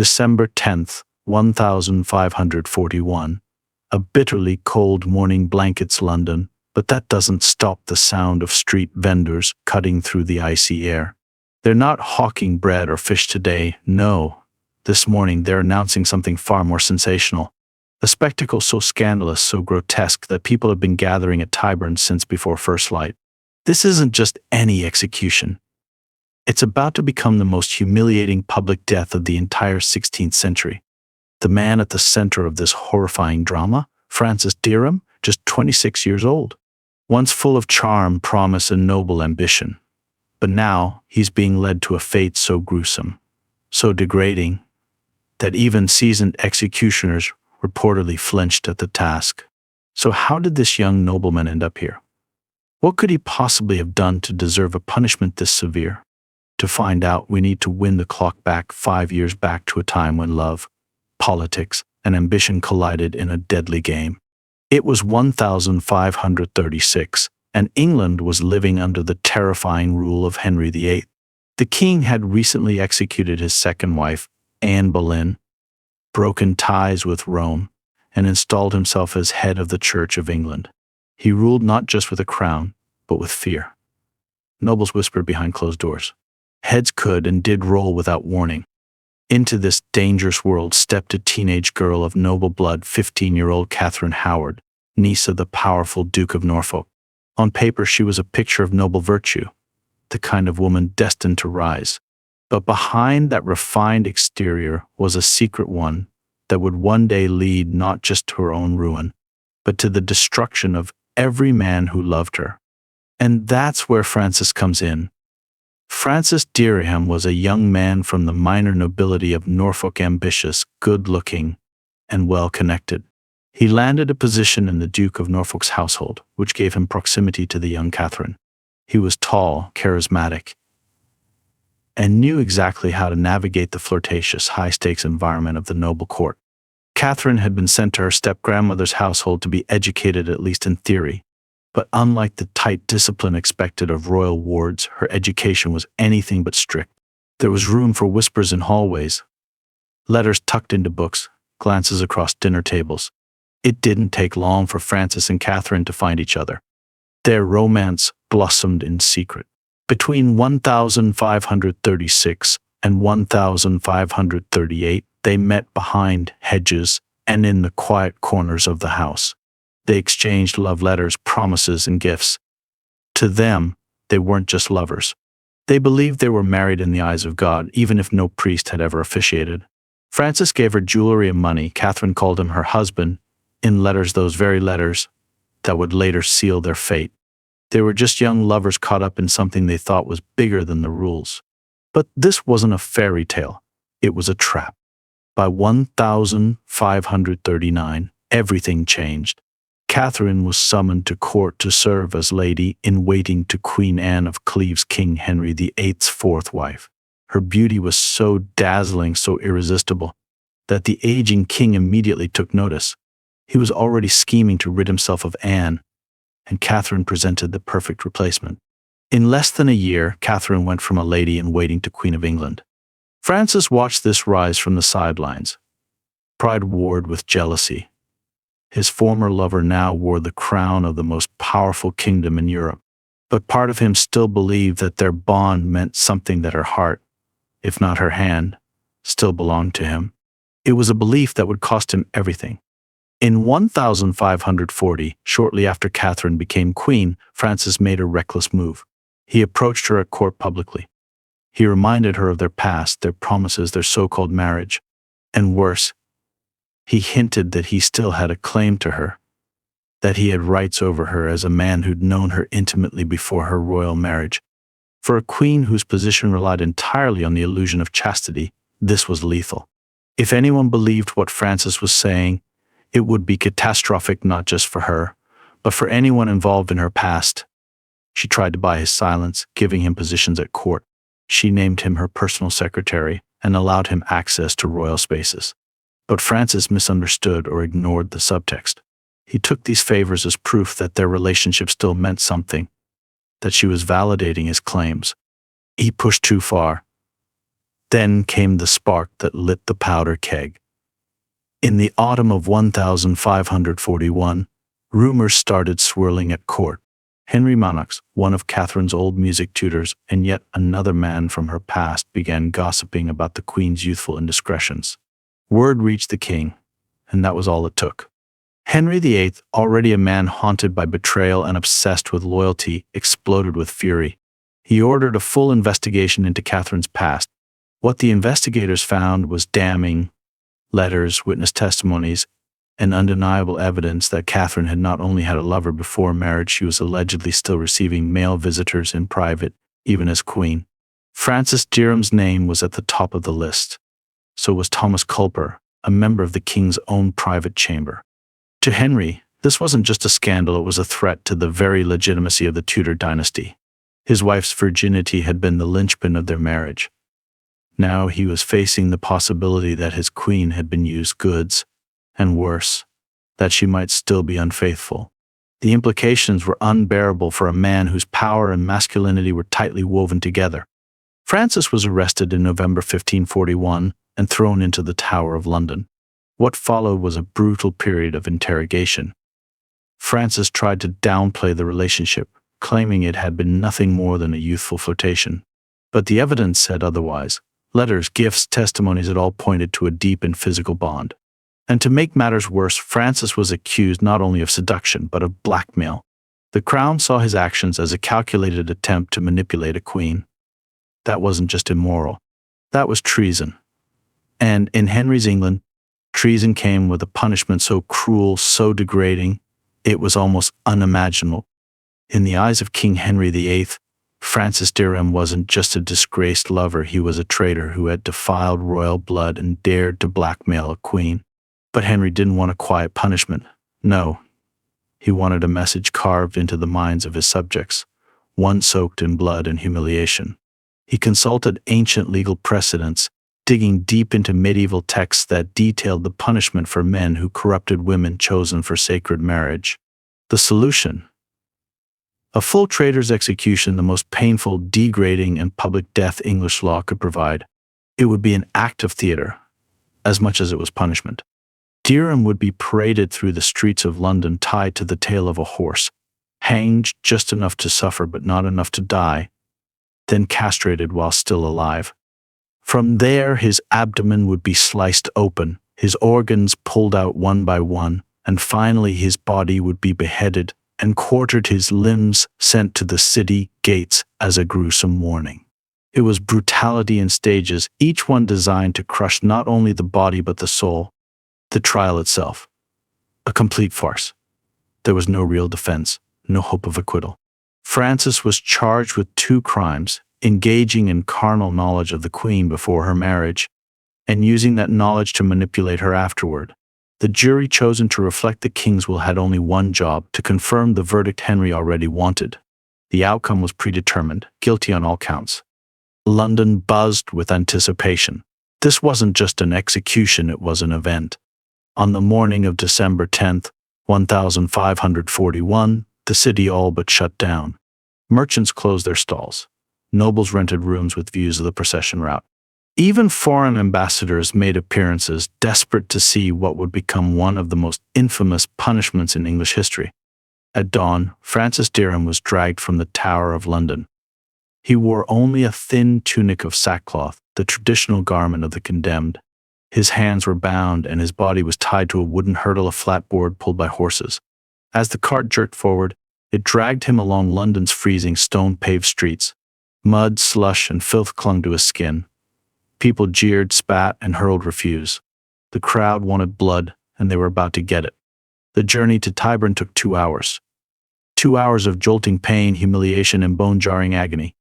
December 10th, 1541. A bitterly cold morning blankets London, but that doesn't stop the sound of street vendors cutting through the icy air. They're not hawking bread or fish today, no. This morning they're announcing something far more sensational. A spectacle so scandalous, so grotesque that people have been gathering at Tyburn since before first light. This isn't just any execution. It's about to become the most humiliating public death of the entire 16th century. The man at the center of this horrifying drama, Francis Dereham, just 26 years old. Once full of charm, promise, and noble ambition. But now he's being led to a fate so gruesome, so degrading, that even seasoned executioners reportedly flinched at the task. So how did this young nobleman end up here? What could he possibly have done to deserve a punishment this severe? To find out, we need to win the clock back 5 years back to a time when love, politics, and ambition collided in a deadly game. It was 1536, and England was living under the terrifying rule of Henry VIII. The king had recently executed his second wife, Anne Boleyn, broken ties with Rome, and installed himself as head of the Church of England. He ruled not just with a crown, but with fear. Nobles whispered behind closed doors. Heads could and did roll without warning. Into this dangerous world stepped a teenage girl of noble blood, 15-year-old Katherine Howard, niece of the powerful Duke of Norfolk. On paper, she was a picture of noble virtue, the kind of woman destined to rise. But behind that refined exterior was a secret one that would one day lead not just to her own ruin, but to the destruction of every man who loved her. And that's where Francis comes in. Francis Dereham was a young man from the minor nobility of Norfolk, ambitious, good-looking, and well-connected. He landed a position in the Duke of Norfolk's household, which gave him proximity to the young Katherine. He was tall, charismatic, and knew exactly how to navigate the flirtatious, high-stakes environment of the noble court. Katherine had been sent to her step-grandmother's household to be educated, at least in theory. But unlike the tight discipline expected of royal wards, her education was anything but strict. There was room for whispers in hallways, letters tucked into books, glances across dinner tables. It didn't take long for Francis and Katherine to find each other. Their romance blossomed in secret. Between 1536 and 1538, they met behind hedges and in the quiet corners of the house. They exchanged love letters, promises, and gifts. To them, they weren't just lovers. They believed they were married in the eyes of God, even if no priest had ever officiated. Francis gave her jewelry and money. Katherine called him her husband, in letters, those very letters that would later seal their fate. They were just young lovers caught up in something they thought was bigger than the rules. But this wasn't a fairy tale. It was a trap. By 1539, everything changed. Katherine was summoned to court to serve as lady-in-waiting to Queen Anne of Cleves, King Henry VIII's fourth wife. Her beauty was so dazzling, so irresistible, that the aging king immediately took notice. He was already scheming to rid himself of Anne, and Katherine presented the perfect replacement. In less than a year, Katherine went from a lady-in-waiting to Queen of England. Francis watched this rise from the sidelines. Pride warred with jealousy. His former lover now wore the crown of the most powerful kingdom in Europe. But part of him still believed that their bond meant something, that her heart, if not her hand, still belonged to him. It was a belief that would cost him everything. In 1540, shortly after Katherine became queen, Francis made a reckless move. He approached her at court publicly. He reminded her of their past, their promises, their so-called marriage. And worse, he hinted that he still had a claim to her, that he had rights over her as a man who'd known her intimately before her royal marriage. For a queen whose position relied entirely on the illusion of chastity, this was lethal. If anyone believed what Francis was saying, it would be catastrophic not just for her, but for anyone involved in her past. She tried to buy his silence, giving him positions at court. She named him her personal secretary and allowed him access to royal spaces. But Francis misunderstood or ignored the subtext. He took these favors as proof that their relationship still meant something, that she was validating his claims. He pushed too far. Then came the spark that lit the powder keg. In the autumn of 1541, rumors started swirling at court. Henry Manox, one of Catherine's old music tutors and yet another man from her past, began gossiping about the Queen's youthful indiscretions. Word reached the king, and that was all it took. Henry VIII, already a man haunted by betrayal and obsessed with loyalty, exploded with fury. He ordered a full investigation into Catherine's past. What the investigators found was damning letters, witness testimonies, and undeniable evidence that Katherine had not only had a lover before marriage, she was allegedly still receiving male visitors in private, even as queen. Francis Dereham's name was at the top of the list. So was Thomas Culper, a member of the king's own private chamber. To Henry, this wasn't just a scandal, it was a threat to the very legitimacy of the Tudor dynasty. His wife's virginity had been the linchpin of their marriage. Now he was facing the possibility that his queen had been used goods, and worse, that she might still be unfaithful. The implications were unbearable for a man whose power and masculinity were tightly woven together. Francis was arrested in November 1541 and thrown into the Tower of London. What followed was a brutal period of interrogation. Francis tried to downplay the relationship, claiming it had been nothing more than a youthful flirtation. But the evidence said otherwise. Letters, gifts, testimonies, it all pointed to a deep and physical bond. And to make matters worse, Francis was accused not only of seduction, but of blackmail. The crown saw his actions as a calculated attempt to manipulate a queen. That wasn't just immoral. That was treason. And in Henry's England, treason came with a punishment so cruel, so degrading, it was almost unimaginable. In the eyes of King Henry VIII, Francis Dereham wasn't just a disgraced lover, he was a traitor who had defiled royal blood and dared to blackmail a queen. But Henry didn't want a quiet punishment. No, he wanted a message carved into the minds of his subjects, one soaked in blood and humiliation. He consulted ancient legal precedents, digging deep into medieval texts that detailed the punishment for men who corrupted women chosen for sacred marriage. The solution? A full traitor's execution, the most painful, degrading, and public death English law could provide. It would be an act of theater, as much as it was punishment. Dereham would be paraded through the streets of London tied to the tail of a horse, hanged just enough to suffer but not enough to die, then castrated while still alive. From there, his abdomen would be sliced open, his organs pulled out one by one, and finally his body would be beheaded and quartered, his limbs sent to the city gates as a gruesome warning. It was brutality in stages, each one designed to crush not only the body but the soul. The trial itself, a complete farce. There was no real defense, no hope of acquittal. Francis was charged with 2 crimes, engaging in carnal knowledge of the queen before her marriage, and using that knowledge to manipulate her afterward. The jury chosen to reflect the king's will had only one job: to confirm the verdict Henry already wanted. The outcome was predetermined, guilty on all counts. London buzzed with anticipation. This wasn't just an execution, it was an event. On the morning of December 10th, 1541, the city all but shut down. Merchants closed their stalls. Nobles rented rooms with views of the procession route. Even foreign ambassadors made appearances, desperate to see what would become one of the most infamous punishments in English history. At dawn, Francis Dereham was dragged from the Tower of London. He wore only a thin tunic of sackcloth, the traditional garment of the condemned. His hands were bound and his body was tied to a wooden hurdle, a flat board pulled by horses. As the cart jerked forward, it dragged him along London's freezing stone-paved streets. Mud, slush, and filth clung to his skin. People jeered, spat, and hurled refuse. The crowd wanted blood, and they were about to get it. The journey to Tyburn took 2 hours. 2 hours of jolting pain, humiliation, and bone-jarring agony.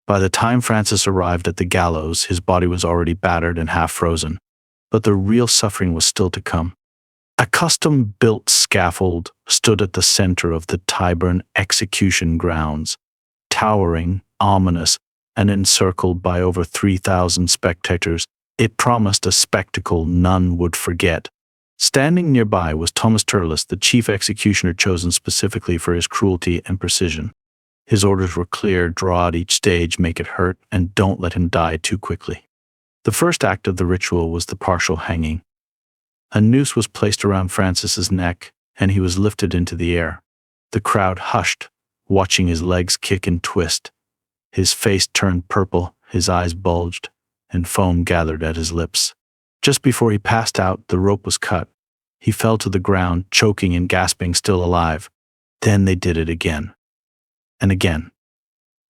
By the time Francis arrived at the gallows, his body was already battered and half frozen. But the real suffering was still to come. A custom-built scaffold stood at the center of the Tyburn execution grounds, towering, ominous, and encircled by over 3,000 spectators. It promised a spectacle none would forget. Standing nearby was Thomas Turles, the chief executioner chosen specifically for his cruelty and precision. His orders were clear: draw out each stage, make it hurt, and don't let him die too quickly. The first act of the ritual was the partial hanging. A noose was placed around Francis's neck, and he was lifted into the air. The crowd hushed, watching his legs kick and twist. His face turned purple, his eyes bulged, and foam gathered at his lips. Just before he passed out, the rope was cut. He fell to the ground, choking and gasping, still alive. Then they did it again. And again.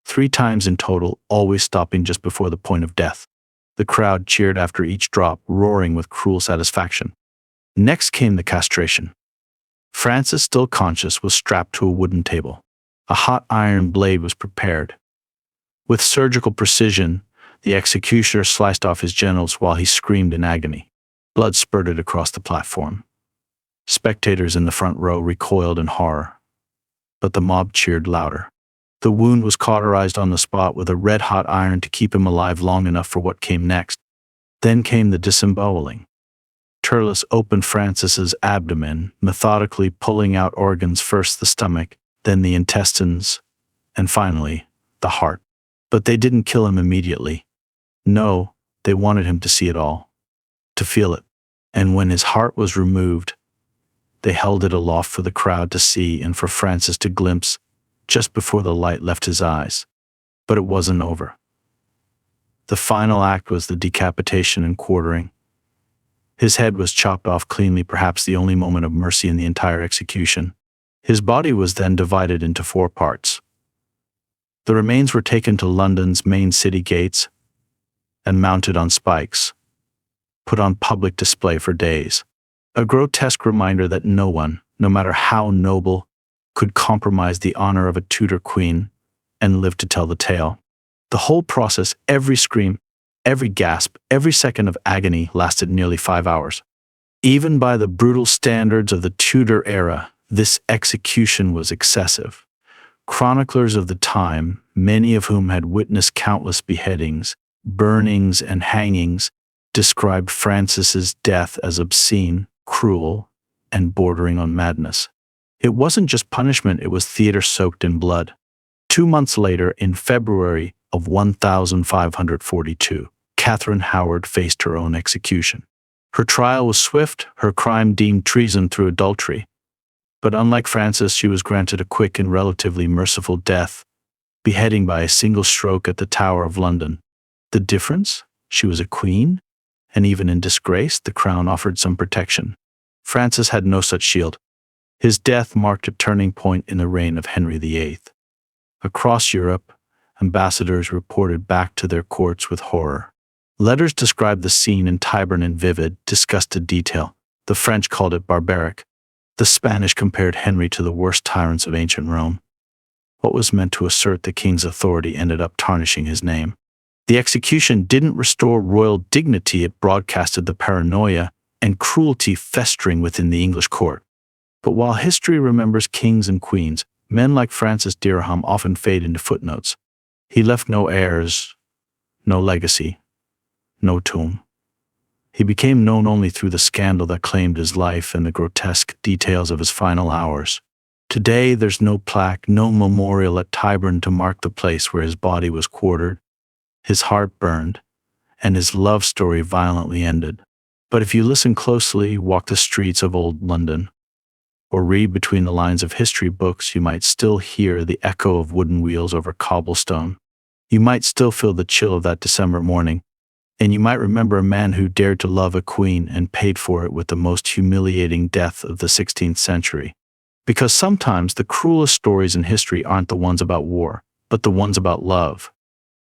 3 times in total, always stopping just before the point of death. The crowd cheered after each drop, roaring with cruel satisfaction. Next came the castration. Francis, still conscious, was strapped to a wooden table. A hot iron blade was prepared. With surgical precision, the executioner sliced off his genitals while he screamed in agony. Blood spurted across the platform. Spectators in the front row recoiled in horror, but the mob cheered louder. The wound was cauterized on the spot with a red-hot iron to keep him alive long enough for what came next. Then came the disemboweling. Turles opened Francis's abdomen, methodically pulling out organs, first the stomach, then the intestines, and finally, the heart. But they didn't kill him immediately. No, they wanted him to see it all, to feel it. And when his heart was removed, they held it aloft for the crowd to see and for Francis to glimpse just before the light left his eyes. But it wasn't over. The final act was the decapitation and quartering. His head was chopped off cleanly, perhaps the only moment of mercy in the entire execution. His body was then divided into 4 parts. The remains were taken to London's main city gates and mounted on spikes, put on public display for days. A grotesque reminder that no one, no matter how noble, could compromise the honor of a Tudor queen and live to tell the tale. The whole process, every scream, every gasp, every second of agony lasted nearly 5 hours. Even by the brutal standards of the Tudor era, this execution was excessive. Chroniclers of the time, many of whom had witnessed countless beheadings, burnings, and hangings, described Francis's death as obscene, cruel, and bordering on madness. It wasn't just punishment, it was theater soaked in blood. 2 months later, in February of 1542, Katherine Howard faced her own execution. Her trial was swift, her crime deemed treason through adultery. But unlike Francis, she was granted a quick and relatively merciful death, beheading by a single stroke at the Tower of London. The difference? She was a queen, and even in disgrace, the crown offered some protection. Francis had no such shield. His death marked a turning point in the reign of Henry VIII. Across Europe, ambassadors reported back to their courts with horror. Letters described the scene in Tyburn in vivid, disgusted detail. The French called it barbaric. The Spanish compared Henry to the worst tyrants of ancient Rome. What was meant to assert the king's authority ended up tarnishing his name. The execution didn't restore royal dignity, it broadcasted the paranoia and cruelty festering within the English court. But while history remembers kings and queens, men like Francis Dereham often fade into footnotes. He left no heirs, no legacy, no tomb. He became known only through the scandal that claimed his life and the grotesque details of his final hours. Today, there's no plaque, no memorial at Tyburn to mark the place where his body was quartered, his heart burned, and his love story violently ended. But if you listen closely, walk the streets of old London, or read between the lines of history books, you might still hear the echo of wooden wheels over cobblestone. You might still feel the chill of that December morning, and you might remember a man who dared to love a queen and paid for it with the most humiliating death of the 16th century. Because sometimes the cruelest stories in history aren't the ones about war, but the ones about love.